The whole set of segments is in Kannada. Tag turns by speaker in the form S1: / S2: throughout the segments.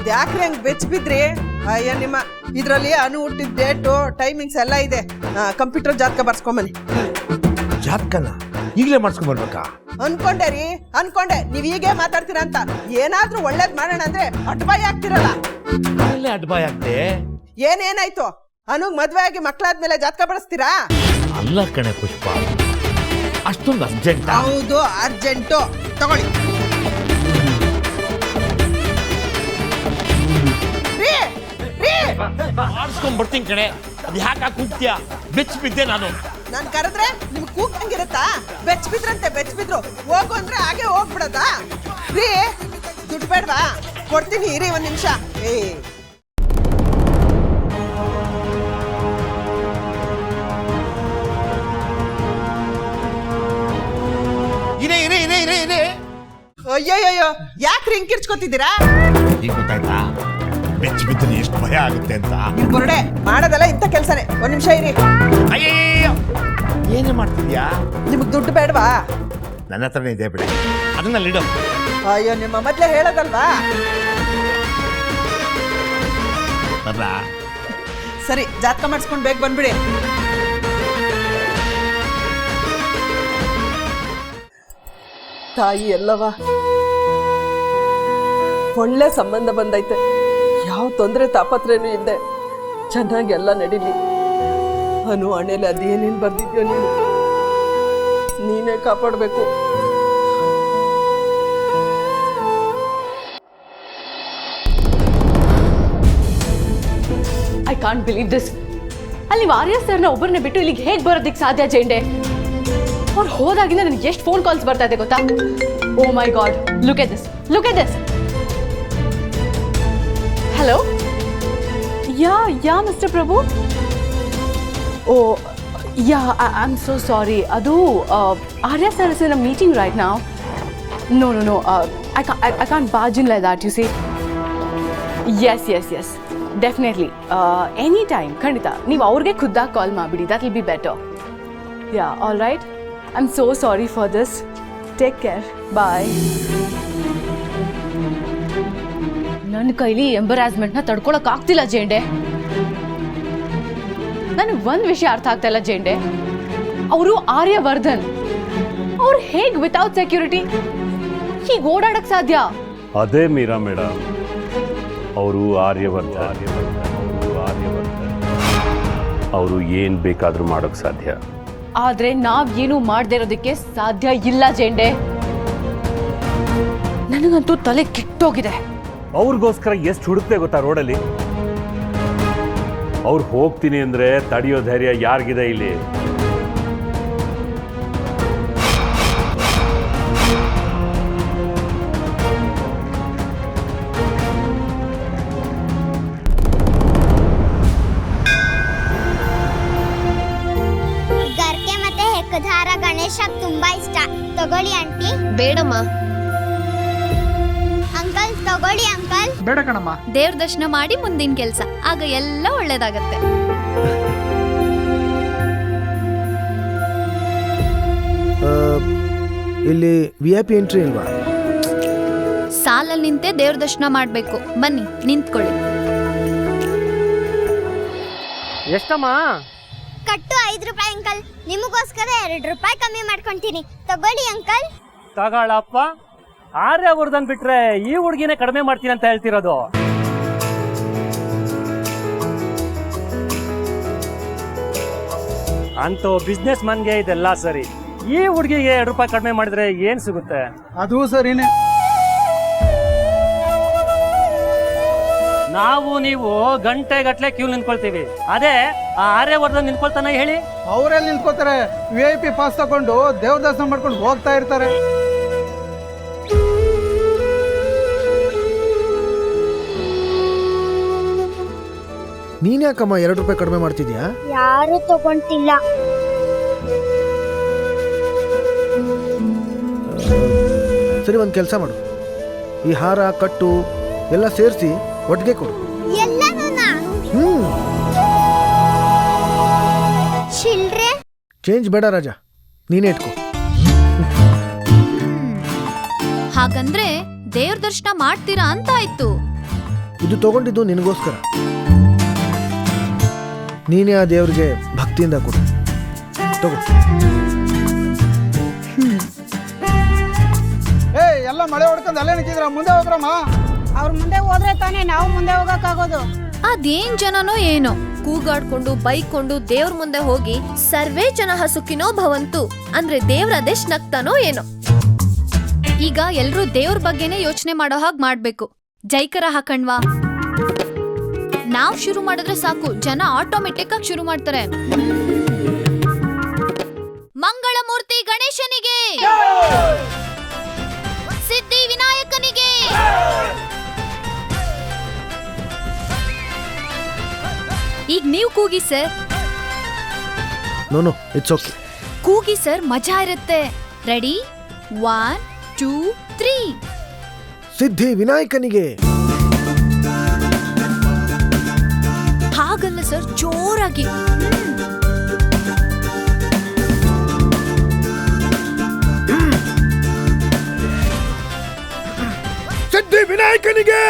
S1: ಅದ್ಯಾಕ್ರಿ ಹಂಗ್ ಬೆಚ್ಚ ಬಿದ್ರಿ? ಅಯ್ಯ ನಿಮ್ಮ ಇದ್ರಲ್ಲಿ ಅನು ಹುಟ್ಟಿದ ಡೇಟು ಟೈಮಿಂಗ್ಸ್ ಎಲ್ಲ ಇದೆ. ಕಂಪ್ಯೂಟರ್ ಜಾತಕ ಬರ್ಸ್ಕೊಂಬನಿ.
S2: ಜಾತಕನ ಈಗಲೇ ಮಾಡಿಸ್ಕೊಂಡ್ ಬರ್ಬೇಕಾ?
S1: ಅನ್ಕೊಂಡೆ ರೀ, ಅನ್ಕೊಂಡೆ ನೀವ್ ಹೀಗೆ ಮಾತಾಡ್ತೀರಾ ಅಂತ. ಏನಾದ್ರೂ ಒಳ್ಳೇದ್ ಮಾಡೋಣ ಅಂದ್ರೆ ಅಡ್ಬಾಯಿ ಆಗ್ತಿರಲ್ಲ.
S2: ಅಡ್ಬಾಯ್ ಆಗ್ತೆ.
S1: ಏನೇನಾಯ್ತು? ಅನುಗ್ ಮದ್ವೆ ಆಗಿ ಮಕ್ಳಾದ್ಮೇಲೆ ಜಾತಕ ಬಳಸ್ತೀರಾ?
S2: ಅಲ್ಲ ಕಣೆ ಪುಷ್ಪ, ಅಷ್ಟೊಂದು ಅರ್ಜೆಂಟ್?
S1: ಹೌದು, ಅರ್ಜೆಂಟು. ತಗೊಳ್ಳಿ.
S2: ಮಾಡಿಸ್ಕೊಂಡ್ ಬರ್ತೀನಿ ಕಣೆ. ಅದು ಯಾಕೆ ಕೂಗ್ತೀಯ? ಬೆಚ್ಚ ಬಿದ್ದೆ ನಾನು
S1: ಕರೆದ್ರೆ ನಿಮ್ ಕೂಗ್ ಹಂಗಿರುತ್ತಾ? ಬೆಚ್ಚ ಬಿದ್ರಂತೆ, ಬೆಚ್ಚ ಬಿದ್ರು. ಹೋಗು ಅಂದ್ರೆ ಹಾಗೆ ಹೋಗ್ಬಿಡದಾ? ರೀ, ದುಡ್ಡು ಬೇಡವಾ? ಕೊಡ್ತೀನಿ ಇರಿ ಒಂದ್ ನಿಮಿಷ. ಅಯ್ಯಯ್ಯೋ, ಯಾಕ್ರಿ ಹಿಂಗ್ ಕಿರ್ಚ್ಕೊತಿದ್ದೀರಾ?
S2: ಈಗ ಗೊತ್ತಾಯ್ತಾ ಬೆಚ್ಚ ಬಿದ್ದರೆ ಎಷ್ಟು ಭಯ ಆಗುತ್ತೆ ಅಂತ?
S1: ನಿಮ್ ಬುರುಡೆ ಮಾಡೋದಲ್ಲ ಇಂಥ ಕೆಲ್ಸನೇ. ಒಂದ್ ನಿಮಿಷ ಇರಿ.
S2: ಅಯ್ಯಯ್ಯೋ, ಏನೇ ಮಾಡ್ತಿದ್ಯಾ?
S1: ನಿಮಗ್ ದುಡ್ಡು ಬೇಡವಾ?
S2: ನನ್ನ ಹತ್ರನೇ ಇದೆ ಬಿಡಿ, ಅದನ್ನ ಲೀಡೋ.
S1: ಅಯ್ಯೋ, ನಿಮ್ಮ ಮೊದ್ಲೇ ಹೇಳೋದಲ್ವಾ?
S2: ಬರ್ಲ?
S1: ಸರಿ, ಜಾತಕ ಮಾಡಿಸ್ಕೊಂಡು ಬೇಗ ಬಂದ್ಬಿಡಿ. ತಾಯಿ ಎಲ್ಲವ ಒಳ್ಳೆ ಸಂಬಂಧ ಬಂದೈತೆ. ಯಾವ ತೊಂದರೆ ತಾಪತ್ರೇನೂ ಇಲ್ಲದೆ ಚೆನ್ನಾಗಿ ಎಲ್ಲ ನಡೀಲಿ. ಅನು ಹಣೆಯಲ್ಲಿ ಅದೇನೇನು ಬರ್ದಿದ್ಯೋ ನೀನೇ ಕಾಪಾಡಬೇಕು.
S3: I can't believe this. ಅಲ್ಲಿ ನೀವು ಆರ್ಯ ಸರ್ನ ಒಬ್ಬರನ್ನ ಬಿಟ್ಟು ಇಲ್ಲಿಗೆ ಹೇಗೆ ಬರೋದಕ್ಕೆ ಸಾಧ್ಯ ಜೆಂಡೆ? ಅವ್ರು ಹೋದಾಗಿಂದ ನನಗೆ ಎಷ್ಟು ಫೋನ್ ಕಾಲ್ಸ್ ಬರ್ತಾ ಇದೆ ಗೊತ್ತಾ? Oh my god, look at this, look at this. Hello, ya mister Prabhu. Oh ya, I am so sorry. ಅದು Arya sir is in a meeting right now. No, I can't barge in like that, you see. Yes definitely, any time, ಖಂಡಿತ. ನೀವು ಅವ್ರಿಗೆ ಖುದ್ದಾಗಿ ಕಾಲ್ ಮಾಡಿಬಿಡಿ, that will be better. Ya, all right. I am so sorry for this. Take care, bye. ನನ್ನ ಕೈಲಿ ಎಂಬರಾಸ್ಮೆಂಟ್ನ ತಡ್ಕೊಳಕ್ಕಾಗ್ತಿಲ್ಲ ಜೇಂಡೆ. ನನಗೆ ಒಂದು ವಿಷಯ ಅರ್ಥ ಆಗ್ತಾ ಇಲ್ಲ ಜೇಂಡೆ. ಅವರು ಆರ್ಯವರ್ಧನ್, ಅವ್ರು ಹೇಗೆ ವಿತೌಟ್ ಸೆಕ್ಯೂರಿಟಿ ಹೀಗೆ ಓಡಾಡಕ್ ಸಾಧ್ಯ?
S4: ಅದೇ ಮೀರಾ ಮೇಡಮ್, ಅವರು ಆರ್ಯವರ್ಧನ್. ಅವರು ಏನು ಬೇಕಾದರೂ ಮಾಡೋಕ್ಕೆ ಸಾಧ್ಯ.
S3: ಆದ್ರೆ ನಾವ್ ಏನು ಮಾಡದೇ ಇರೋದಕ್ಕೆ ಸಾಧ್ಯ ಇಲ್ಲ ಜೇಂಡೆ. ನನಗಂತೂ ತಲೆ ಕೆಟ್ಟೋಗಿದೆ.
S4: ಅವ್ರಿಗೋಸ್ಕರ ಎಷ್ಟು ಹುಡುಕ್ತೆ ಗೊತ್ತಾ ರೋಡಲ್ಲಿ. ಅವ್ರು ಹೋಗ್ತೀನಿ ಅಂದ್ರೆ ತಡೆಯೋ ಧೈರ್ಯ ಯಾರಿಗಿದೆ ಇಲ್ಲಿ?
S5: ಗರ್ಕೆ ಮತ್ತೆ ಹೆಕ್ಕಧಾರ ಗಣೇಶಕ್ ತುಂಬಾ ಇಷ್ಟ. ತಗೊಳ್ಳಿ ಆಂಟಿ.
S6: ಬೇಡಮ್ಮ.
S5: ಅಂಕಲ್ ತಗೊಳ್ಳಿ ಅಂಕಲ್.
S7: ಬೇಡ ಕಣಮ್ಮ.
S6: ದೇವ್ರ ದರ್ಶನ ಮಾಡಿ ಮುಂದಿನ ಕೆಲಸ, ಆಗ ಎಲ್ಲ ಒಳ್ಳೇದಾಗತ್ತೆ.
S8: ಇಲ್ಲಿ VIP ಎಂಟ್ರಿ ಇಲ್ವಾ?
S6: ಸಾಲಲ್ಲಿ ನಿಂತೆ ದೇವ್ರ ದರ್ಶನ ಮಾಡಬೇಕು. ಬನ್ನಿ ನಿಂತ್ಕೊಳ್ಳಿ.
S7: ಎಷ್ಟಮ್ಮ?
S5: ಕಟ್ಟು 5 ರೂಪಾಯಿ ಅಂಕಲ್. ನಿಮಗೋಸ್ಕರ 2 ರೂಪಾಯಿ ಕಮ್ಮಿ ಮಾಡ್ಕೊಂತೀನಿ. ತಗೊಳ್ಳಿ ಅಂಕಲ್.
S7: ತಗೊಳಪ್ಪ. ಆರ್ಯವರ್ಧನ್ ಬಿಟ್ರೆ ಈ ಹುಡುಗಿನೇ ಕಡಿಮೆ ಮಾಡ್ತೀನಿ ಅಂತ ಹೇಳ್ತಿರೋದು. ಅಂತೂ ಬಿಸ್ನೆಸ್ ಮನ್ಗೆ ಇದೆಲ್ಲ ಸರಿ. ಈ ಹುಡುಗಿಗೆ 2 ರೂಪಾಯಿ ಕಡಿಮೆ ಮಾಡಿದ್ರೆ ಏನ್ ಸಿಗುತ್ತೆ?
S8: ಅದು ಸರಿನೇ.
S7: ನಾವು ನೀವು ಗಂಟೆ ಕ್ಯೂ ನಿಂತ್ಕೊಳ್ತೀವಿ. ಅದೇ ಆ ಆರ್ಯವರ್ಧನ್ ನಿಂತ್ಕೊಳ್ತಾನೆ ಹೇಳಿ?
S8: ಅವರೆಲ್ಲಿ ನಿಂತ್ಕೋತಾರೆ? VIP ಪಾಸ್ ತಗೊಂಡು ದೇವ್ರ ದರ್ಶನ ಮಾಡ್ಕೊಂಡು ಹೋಗ್ತಾ ಇರ್ತಾರೆ. ನೀನ್ ಯಾಕಮ್ಮ 2 ರೂಪಾಯಿ ಕಡಿಮೆ ಮಾಡ್ತಿದ್ಯಾ?
S5: ಯಾರು ತಗೊಂತಿಲ್ಲ.
S8: ಸರಿ, ಒಂದು ಕೆಲಸ ಮಾಡು. ಈ ಹಾರ ಕಟ್ಟು ಎಲ್ಲ ಸೇರಿಸಿ ಒಟ್ಟಿಗೆ ಕೊಡು.
S5: ಚಿಲ್ಡ್ರೆ
S8: ಚೇಂಜ್ ಬೇಡ ರಾಜಾ, ನೀನೇ ಇಟ್ಕೋ.
S6: ಹಾಗಂದ್ರೆ ದೇವ್ರ ದರ್ಶನ ಮಾಡ್ತೀರಾ ಅಂತ ಆಯ್ತು.
S8: ಇದು ತಗೊಂಡಿದ್ದು ನಿನಗೋಸ್ಕರ. ನೀನೇ ಆ ದೇವ್ರಿಗೆ ಭಕ್ತಿಯಿಂದ ಕೊಡು. ತಗೋ.
S9: ಎಲ್ಲ ಮಳೆ ಹೊಡ್ಕೊಂಡು ಅಲ್ಲೇ ನಿಂತಿದ್ರ, ಮುಂದೆ ಹೋಗ್ರಮ್ಮ.
S10: ಅವ್ರ ಮುಂದೆ ಹೋದ್ರೆ ತಾನೇ ನಾವು ಮುಂದೆ ಹೋಗಕ್ಕಾಗೋದು.
S6: ಅದೇನ್ ಜನನೋ ಏನೋ ಕೂಗಾಡ್ಕೊಂಡು ಬೈಕೊಂಡು ದೇವ್ರ ಮುಂದೆ ಹೋಗಿ ಸರ್ವೇ ಜನ ಸುಖಿನೋ ಭವಂತು ಅಂದ್ರೆ ದೇವ್ರ ಅದೆಷ್ಟ್ ನಗ್ತಾನೋ ಏನೋ. ಈಗ ಎಲ್ರೂ ದೇವ್ರ ಬಗ್ಗೆನೇ ಯೋಚನೆ ಮಾಡೋ ಹಾಗೆ ಮಾಡ್ಬೇಕು. ಜೈಕರ ಹಾಕಣ್ವಾ. ನಾವ್ ಶುರು ಮಾಡಿದ್ರೆ ಸಾಕು, ಜನ ಆಟೋಮೆಟಿಕ್ ಆಗಿ ಶುರು ಮಾಡ್ತಾರೆ. ಮಂಗಳ ಮೂರ್ತಿ ಗಣೇಶನಿಗೆ, ಸಿದ್ಧಿ ವಿನಾಯಕನಿಗೆ, ಈಗ ನೀವು ಕೂಗಿ ಸರ್.
S8: No it's okay.
S6: ಕೂಗಿ ಸರ್, ಮಜಾ ಇರುತ್ತೆ. ರೆಡಿ 1 2 3.
S8: ಸಿದ್ಧಿ ವಿನಾಯಕನಿಗೆ.
S6: ಹಾಗಲ್ಲ ಸರ್, ಜೋರಾಗಿ.
S8: ಸಿದ್ಧಿ ವಿನಾಯಕನಿಗೆ.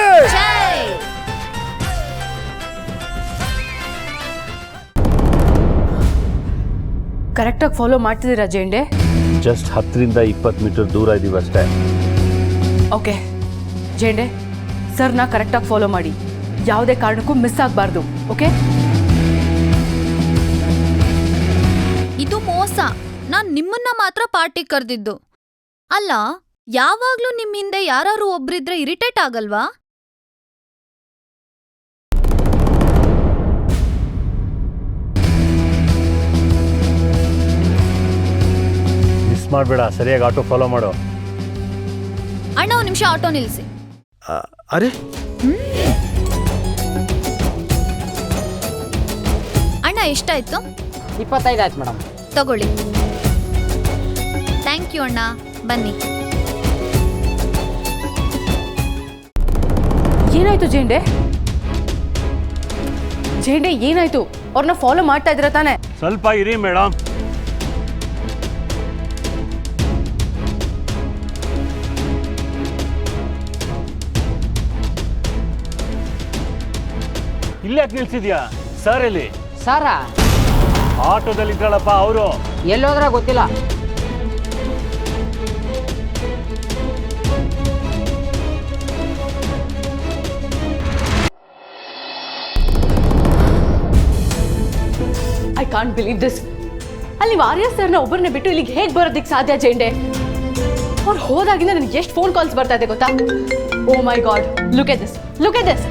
S3: ಕರೆಕ್ಟಾಗಿ ಫಾಲೋ ಮಾಡ್ತಿದ್ದೀರಾ ಜೇಂಡೆ?
S4: ಜಸ್ಟ್ 10ರಿಂದ 20 ಮೀಟರ್ ದೂರ ಇದ್ದೀವಿ ಅಷ್ಟೇ.
S3: ಓಕೆ ಜೇಂಡೆ, ಸರ್ನ ಕರೆಕ್ಟಾಗಿ ಫಾಲೋ ಮಾಡಿ, ಯಾವುದೇ ಕಾರಣಕ್ಕೂ ಮಿಸ್ ಆಗಬಾರ್ದು. ಓಕೆ?
S6: ಇದು ಮೋಸ. ನಾನ್ ನಿಮ್ಮನ್ನ ಮಾತ್ರ ಪಾರ್ಟಿ ಕರೆದಿದ್ದು. ಅಲ್ಲ, ಯಾವಾಗ್ಲೂ ನಿಮ್ ಹಿಂದೆ ಯಾರು ಒಬ್ರಿದ್ರೆ ಇರಿಟೇಟ್ ಆಗಲ್ವಾ?
S4: ಮಿಸ್ ಮಾಡಬೇಡ, ಸರಿಯಾಗಿ ಆಟೋ ಫಾಲೋ ಮಾಡೋ.
S6: ಅಣ್ಣ, ಒಂದ್ ನಿಮಿಷ ಆಟೋ ನಿಲ್ಸಿ.
S8: ಅರೆ
S6: ಅಣ್ಣ, ಎಷ್ಟಾಯ್ತು?
S10: 25 ಆಯ್ತು ಮೇಡಮ್.
S6: ತಗೊಳ್ಳಿ. ಥ್ಯಾಂಕ್ ಯು ಅಣ್ಣ. ಬನ್ನಿ.
S3: ಏನಾಯ್ತು ಜೇಂಡೆ? ಜೇಂಡೆ ಏನಾಯ್ತು? ಅವ್ರನ್ನ ಫಾಲೋ ಮಾಡ್ತಾ ಇದ್ದೀರಾ ತಾನೆ?
S4: ಸ್ವಲ್ಪ ಇರಿ ಮೇಡಮ್. ಇಲ್ಲಿ ಯಾಕೆ ನಿಲ್ಸಿದ್ಯಾ? ಸರ್ ಎಲ್ಲಿ?
S10: ಸಾರಾ
S4: ಆಟೋದಲ್ಲಿ ಇದ್ರಲ್ಲಪ್ಪ ಅವರು.
S10: ಎಲ್ಲೋದ್ರ ಗೊತ್ತಿಲ್ಲ.
S3: I can't believe this. ಅಲ್ಲಿ ನೀವು ಆರ್ಯ ಸರ್ನ ಒಬ್ಬರನ್ನ ಬಿಟ್ಟು ಇಲ್ಲಿಗೆ ಹೇಗೆ ಬರೋದಕ್ಕೆ ಸಾಧ್ಯ ಜೇಂಡೆ? ಅವ್ರು ಹೋದಾಗಿಂದ ನನಗೆ ಎಷ್ಟು ಫೋನ್ ಕಾಲ್ಸ್ ಬರ್ತಾ ಇದೆ ಗೊತ್ತಾ? Oh my god, look at this, look at this.